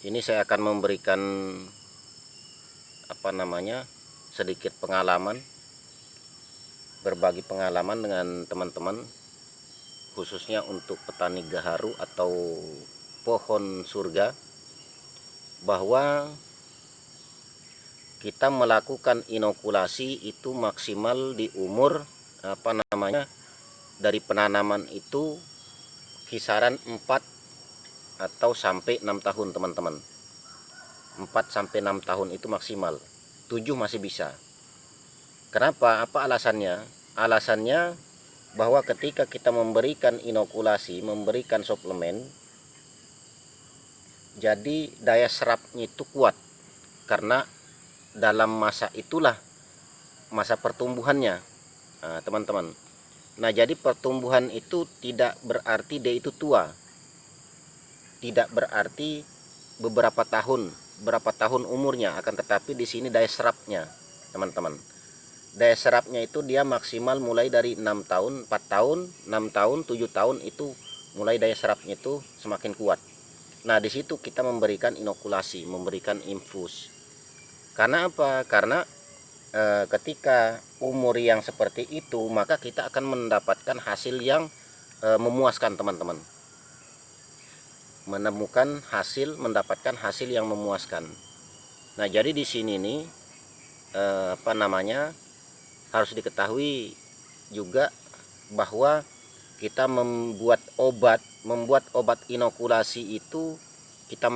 Ini saya akan memberikan sedikit pengalaman, berbagi pengalaman dengan teman-teman, khususnya untuk petani gaharu atau pohon surga, bahwa kita melakukan inokulasi itu maksimal di umur dari penanaman itu kisaran 4 atau sampai 6 tahun, teman-teman. 4 sampai 6 tahun itu maksimal. 7 masih bisa. Kenapa? Apa alasannya? Alasannya bahwa ketika kita memberikan inokulasi, memberikan suplemen, jadi daya serapnya itu kuat, karena dalam masa itulah masa pertumbuhannya, teman-teman. Nah, jadi pertumbuhan itu tidak berarti dia itu tua, tidak berarti berapa tahun umurnya, akan tetapi di sini daya serapnya, teman-teman. Daya serapnya itu dia maksimal mulai dari 6 tahun, 4 tahun, 6 tahun, 7 tahun itu mulai daya serapnya itu semakin kuat. Nah, di situ kita memberikan inokulasi, memberikan infus. Karena apa? Karena ketika umur yang seperti itu, maka kita akan mendapatkan hasil yang memuaskan, teman-teman. Mendapatkan hasil yang memuaskan. Nah, jadi di sini nih harus diketahui juga bahwa kita membuat obat inokulasi itu kita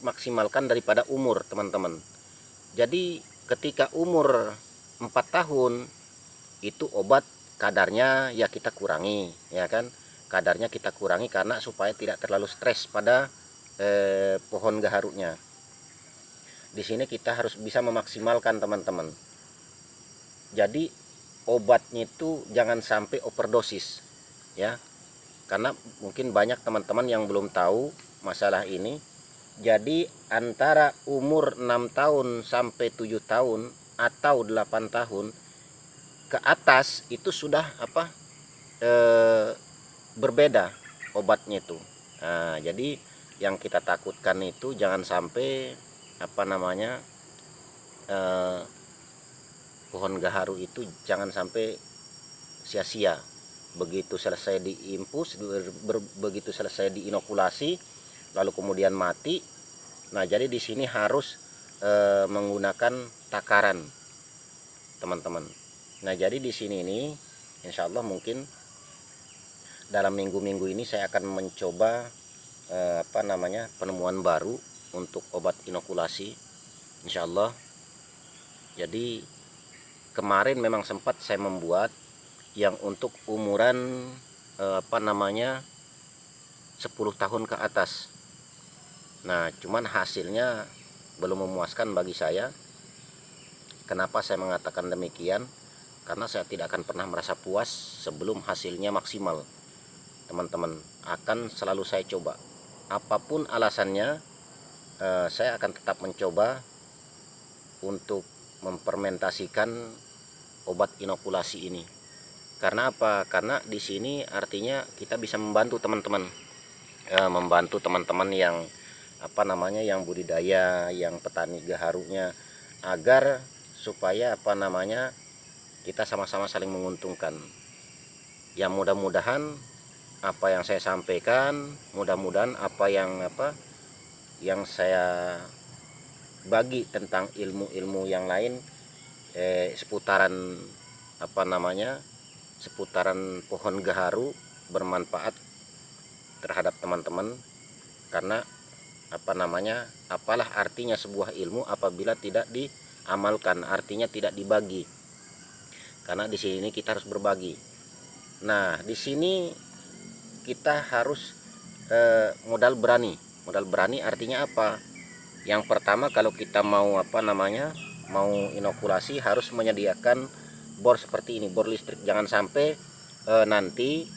maksimalkan daripada umur, teman-teman. Jadi ketika umur 4 tahun itu obat kadarnya ya kita kurangi, ya kan? Kadarnya kita kurangi karena supaya tidak terlalu stres pada pohon gaharunya. Di sini kita harus bisa memaksimalkan, teman-teman. Jadi obatnya itu jangan sampai overdosis, ya. Karena mungkin banyak teman-teman yang belum tahu masalah ini. Jadi antara umur 6 tahun sampai 7 tahun atau 8 tahun ke atas itu sudah berbeda obatnya itu. Nah, jadi yang kita takutkan itu jangan sampai pohon gaharu itu jangan sampai sia-sia. Begitu selesai diinfus, begitu selesai diinokulasi, lalu kemudian mati. Nah, jadi di sini harus menggunakan takaran, teman-teman. Nah, jadi di sini ini insya Allah mungkin dalam minggu-minggu ini saya akan mencoba penemuan baru untuk obat inokulasi, insya Allah. Jadi kemarin memang sempat saya membuat yang untuk umuran 10 tahun ke atas. Nah, cuman hasilnya belum memuaskan bagi saya. Kenapa saya mengatakan demikian? Karena saya tidak akan pernah merasa puas sebelum hasilnya maksimal, teman-teman. Akan selalu saya coba, apapun alasannya, saya akan tetap mencoba untuk memfermentasikan obat inokulasi ini. Karena apa? Karena di sini artinya kita bisa membantu teman-teman, yang yang budidaya, yang petani gaharunya, agar supaya kita sama-sama saling menguntungkan. Ya, mudah-mudahan apa yang saya sampaikan, mudah-mudahan apa yang saya bagi tentang ilmu-ilmu yang lain seputaran seputaran pohon gaharu bermanfaat terhadap teman-teman. Karena apalah artinya sebuah ilmu apabila tidak diamalkan, artinya tidak dibagi. Karena di sini kita harus berbagi. Nah, di sini kita harus modal berani. Modal berani artinya apa? Yang pertama, kalau kita mau mau inokulasi, harus menyediakan bor seperti ini, bor listrik. Jangan sampai nanti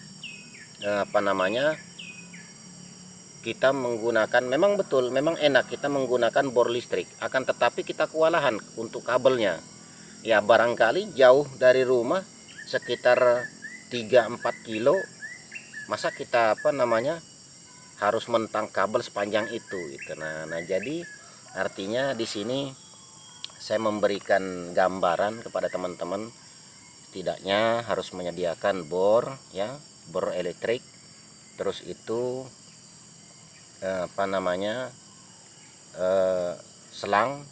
kita menggunakan, memang betul, memang enak kita menggunakan bor listrik, akan tetapi kita kewalahan untuk kabelnya. Ya, barangkali jauh dari rumah sekitar 3-4 kilo, masa kita harus mentang kabel sepanjang itu gitu. Nah jadi artinya di sini saya memberikan gambaran kepada teman-teman, tidaknya harus menyediakan bor ya, bor elektrik, terus itu apa namanya selang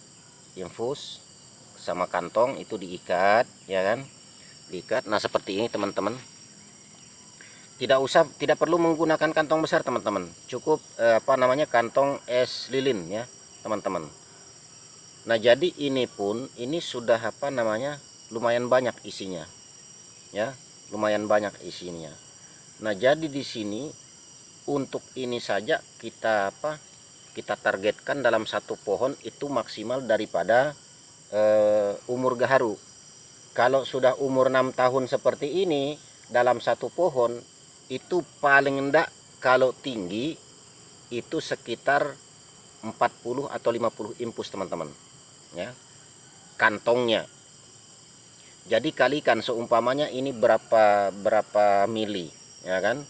infus sama kantong itu diikat ya kan, diikat. Nah seperti ini teman-teman, tidak perlu menggunakan kantong besar teman-teman, cukup apa namanya kantong es lilin ya teman-teman. Nah jadi ini pun ini sudah apa namanya lumayan banyak isinya ya, lumayan banyak isinya. Nah jadi di sini untuk ini saja kita targetkan dalam satu pohon itu maksimal daripada umur gaharu. Kalau sudah umur 6 tahun seperti ini dalam satu pohon itu paling enggak kalau tinggi itu sekitar 40 atau 50 impus teman-teman ya kantongnya. Jadi kalikan seumpamanya ini berapa mili ya kan,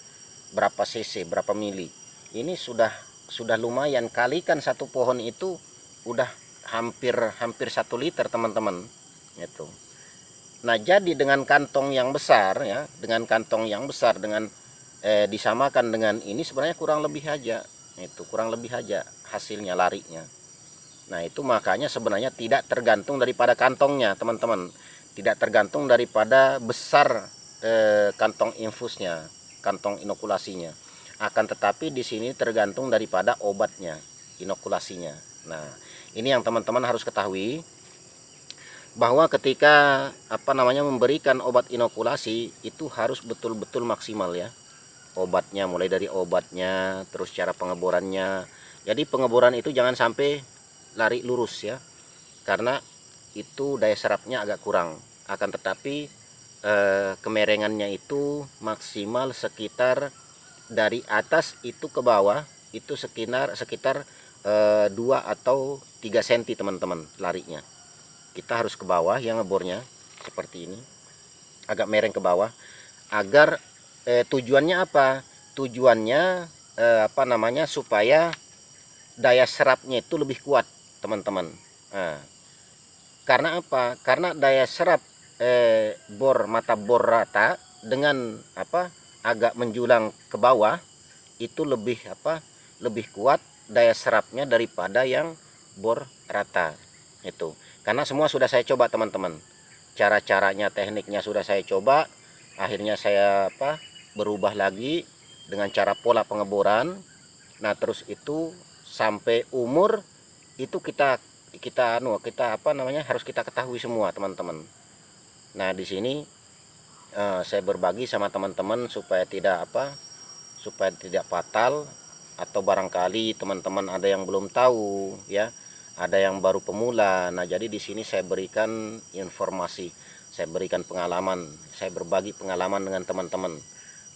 berapa cc, berapa mili, ini sudah lumayan, kalikan satu pohon itu udah hampir 1 liter teman-teman itu. Nah jadi dengan kantong yang besar ya, dengan kantong yang besar dengan disamakan dengan ini sebenarnya kurang lebih aja itu, kurang lebih aja hasilnya larinya. Nah itu makanya sebenarnya tidak tergantung daripada kantongnya teman-teman, tidak tergantung daripada besar kantong infusnya, kantong inokulasinya, akan tetapi di sini tergantung daripada obatnya, inokulasinya. Nah ini yang teman-teman harus ketahui, bahwa ketika apa namanya memberikan obat inokulasi itu harus betul-betul maksimal ya obatnya, mulai dari obatnya, terus cara pengeborannya. Jadi pengeboran itu jangan sampai lari lurus ya, karena itu daya serapnya agak kurang, akan tetapi kemerengannya itu maksimal sekitar dari atas itu ke bawah itu sekitar 2 atau 3 cm teman-teman larinya. Kita harus ke bawah yang ngebornya seperti ini, agak mereng ke bawah, agar tujuannya apa? Tujuannya apa namanya supaya daya serapnya itu lebih kuat teman-teman. Nah, karena apa? Karena daya serap mata bor rata dengan apa agak menjulang ke bawah itu lebih kuat daya serapnya daripada yang bor rata itu. Karena semua sudah saya coba teman-teman, cara-caranya, tekniknya sudah saya coba, akhirnya saya berubah lagi dengan cara pola pengeboran. Nah terus itu sampai umur itu kita harus kita ketahui semua teman-teman. Nah di sini saya berbagi sama teman-teman supaya tidak fatal, atau barangkali teman-teman ada yang belum tahu ya, ada yang baru pemula. Nah jadi di sini saya berikan informasi, saya berikan pengalaman, saya berbagi pengalaman dengan teman-teman,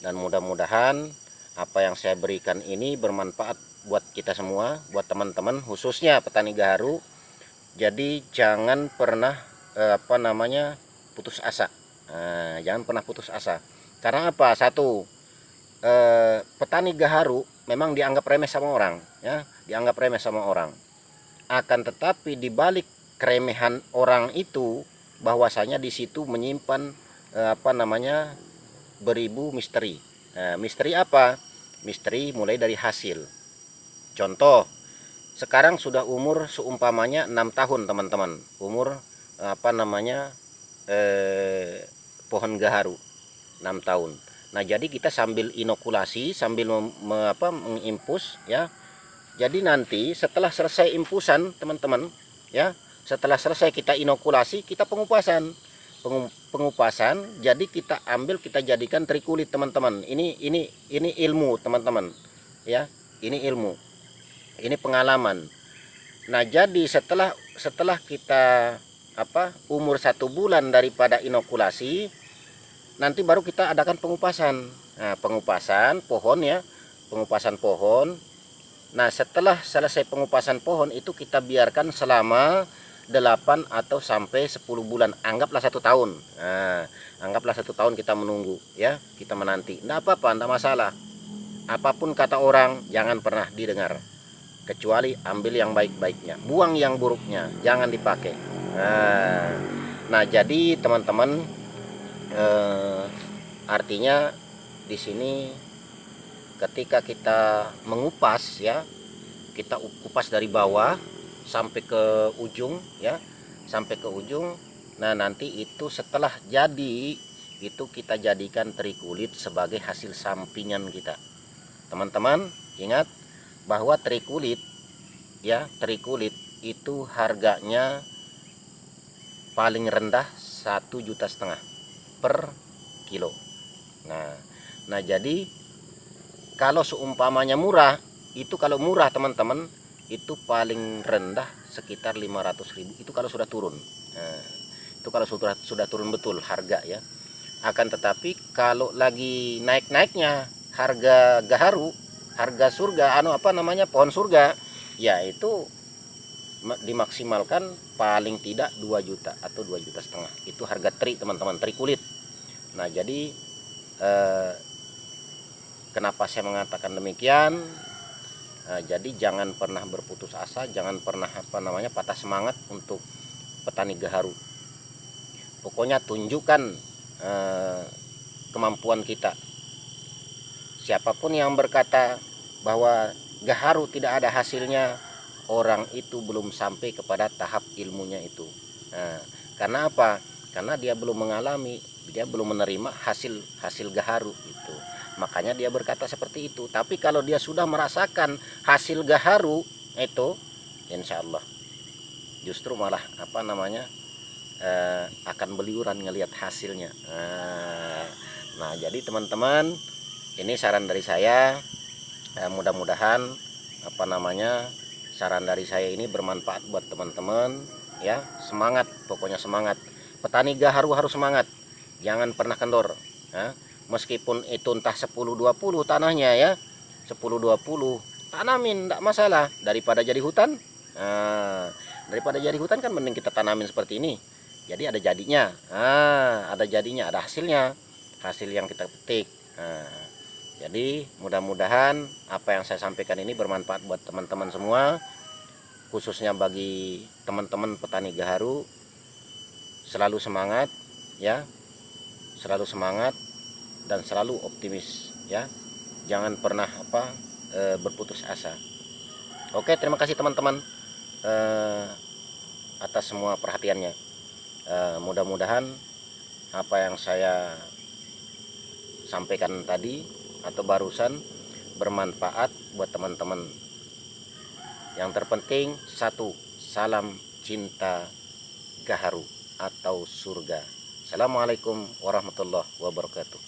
dan mudah-mudahan apa yang saya berikan ini bermanfaat buat kita semua, buat teman-teman khususnya petani gaharu. Jadi jangan pernah putus asa. Jangan pernah putus asa. Karena apa? Satu, petani gaharu memang dianggap remeh sama orang, ya, dianggap remeh sama orang. Akan tetapi di balik keremehan orang itu, bahwasanya di situ menyimpan beribu misteri. Misteri apa? Misteri mulai dari hasil. Contoh, sekarang sudah umur seumpamanya 6 tahun teman-teman, umur pohon gaharu 6 tahun. Nah jadi kita sambil inokulasi, sambil mengimpus ya. Jadi nanti setelah selesai impusan teman-teman ya, setelah selesai kita inokulasi, kita pengupasan. Jadi kita ambil, kita jadikan trikulit teman-teman. Ini ilmu teman-teman ya, ini ilmu, ini pengalaman. Nah jadi setelah kita umur 1 bulan daripada inokulasi, nanti baru kita adakan pengupasan. Nah, pengupasan pohon ya, pengupasan pohon. Nah setelah selesai pengupasan pohon itu kita biarkan selama 8 atau sampai 10 bulan, anggaplah 1 tahun. Nah, anggaplah 1 tahun kita menunggu ya, kita menanti. Enggak apa-apa, enggak masalah. apapun kata orang jangan pernah didengar, kecuali ambil yang baik-baiknya, buang yang buruknya, jangan dipakai. Nah jadi teman-teman, artinya di sini ketika kita mengupas ya, kita kupas dari bawah sampai ke ujung ya, sampai ke ujung. Nah nanti itu setelah jadi itu kita jadikan teri kulit sebagai hasil sampingan kita. Teman-teman ingat bahwa teri kulit ya, teri kulit itu harganya paling rendah 1,5 juta per kilo. Nah jadi kalau seumpamanya murah, itu kalau murah teman-teman itu paling rendah sekitar 500.000, itu kalau sudah turun. Nah, itu kalau sudah turun betul harga ya. Akan tetapi kalau lagi naik-naiknya harga gaharu, harga surga, pohon surga, ya itu dimaksimalkan paling tidak 2 juta atau 2,5 juta. Itu harga teri teman-teman, teri kulit. Nah jadi kenapa saya mengatakan demikian? Jadi jangan pernah berputus asa, jangan pernah patah semangat untuk petani gaharu. Pokoknya tunjukkan kemampuan kita. Siapapun yang berkata bahwa gaharu tidak ada hasilnya, orang itu belum sampai kepada tahap ilmunya itu. Karena apa? Karena dia belum mengalami, dia belum menerima hasil gaharu itu. Makanya dia berkata seperti itu. Tapi kalau dia sudah merasakan hasil gaharu itu, insya Allah justru malah akan beliuran ngelihat hasilnya. Nah jadi teman-teman, ini saran dari saya. Mudah-mudahan saran dari saya ini bermanfaat buat teman-teman ya. Semangat, pokoknya semangat. Petani gaharu harus semangat, jangan pernah kendor ya. Meskipun itu entah 10-20 tanahnya ya, 10-20 tanamin, tidak masalah, daripada jadi hutan. Daripada jadi hutan kan mending kita tanamin seperti ini, jadi ada jadinya, ada hasilnya, hasil yang kita petik. Jadi mudah-mudahan apa yang saya sampaikan ini bermanfaat buat teman-teman semua, khususnya bagi teman-teman petani gaharu. Selalu semangat ya, selalu semangat dan selalu optimis ya, jangan pernah berputus asa. Oke, terima kasih teman-teman atas semua perhatiannya. Mudah-mudahan apa yang saya sampaikan tadi atau barusan bermanfaat buat teman-teman. Yang terpenting satu, salam cinta gaharu atau surga. Assalamualaikum warahmatullahi wabarakatuh.